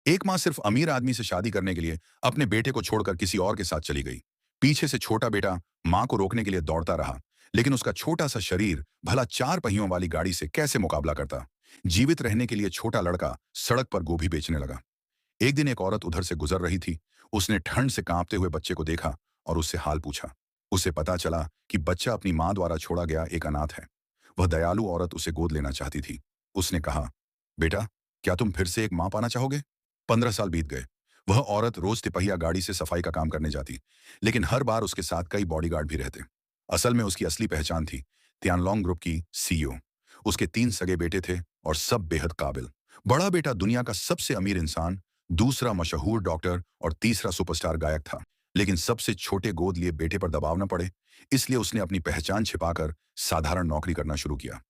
एक माँ सिर्फ अमीर आदमी से शादी करने के लिए अपने बेटे को छोड़कर किसी और के साथ चली गई। पीछे से छोटा बेटा माँ को रोकने के लिए दौड़ता रहा, लेकिन उसका छोटा सा शरीर भला चार पहियों वाली गाड़ी से कैसे मुकाबला करता। जीवित रहने के लिए छोटा लड़का सड़क पर गोभी बेचने लगा। एक दिन एक औरत उधर से गुजर रही थी। उसने ठंड से कांपते हुए बच्चे को देखा और उससे हाल पूछा। उसे पता चला कि बच्चा अपनी माँ द्वारा छोड़ा गया एक अनाथ है। वह दयालु औरत उसे गोद लेना चाहती थी। उसने कहा, बेटा, क्या तुम फिर से एक माँ पाना चाहोगे? 15 साल बीत गए। वह औरत रोज तिपहिया गाड़ी से सफाई का काम करने जाती, लेकिन हर बार उसके साथ कई बॉडीगार्ड भी रहते। असल में उसकी असली पहचान थी तियानलोंग ग्रुप की सीईओ। उसके 3 सगे बेटे थे और सब बेहद काबिल। बड़ा बेटा दुनिया का सबसे अमीर इंसान, दूसरा मशहूर डॉक्टर और तीसरा सुपरस्टार गायक था। लेकिन सबसे छोटे गोद लिए बेटे पर दबाव न पड़े, इसलिए उसने अपनी पहचान छिपाकर साधारण नौकरी करना शुरू किया।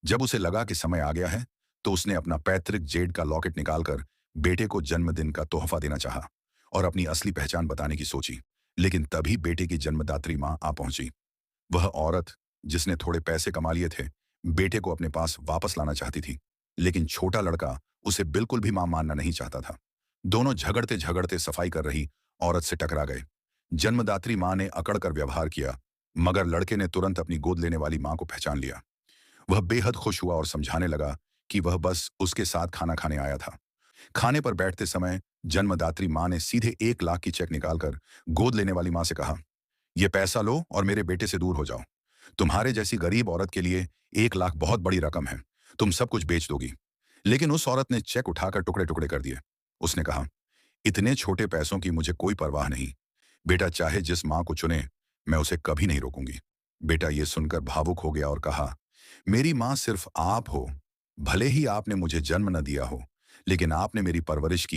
जब उसे लगा कि समय आ गया है, तो उसने अपना पैतृक जेड का लॉकेट निकालकर बेटे को जन्मदिन का तोहफा देना चाहा और अपनी असली पहचान बताने की सोची। लेकिन तभी बेटे की जन्मदात्री मां आ पहुंची। वह औरत जिसने थोड़े पैसे कमा लिए थे, बेटे को अपने पास वापस लाना चाहती थी, लेकिन छोटा लड़का उसे बिल्कुल भी मां मानना नहीं चाहता था। दोनों झगड़ते झगड़ते सफाई कर रही औरत से टकरा गए। जन्मदात्री मां ने अकड़कर व्यवहार किया, मगर लड़के ने तुरंत अपनी गोद लेने वाली मां को पहचान लिया। वह बेहद खुश हुआ और समझाने लगा कि वह बस उसके साथ खाना खाने आया था। खाने पर बैठते समय जन्मदात्री मां ने सीधे 1 लाख की चेक निकालकर गोद लेने वाली मां से कहा, यह पैसा लो और मेरे बेटे से दूर हो जाओ। तुम्हारे जैसी गरीब औरत के लिए 1 लाख बहुत बड़ी रकम है। तुम सब कुछ बेच दोगी। लेकिन उस औरत ने चेक उठाकर टुकड़े टुकड़े कर दिए। उसने कहा, इतने छोटे पैसों की मुझे कोई परवाह नहीं। बेटा चाहे जिस मां को चुने, मैं उसे कभी नहीं रोकूंगी। बेटा ये सुनकर भावुक हो गया और कहा, मेरी मां सिर्फ आप हो। भले ही आपने मुझे जन्म न दिया हो, लेकिन आपने मेरी परवरिश की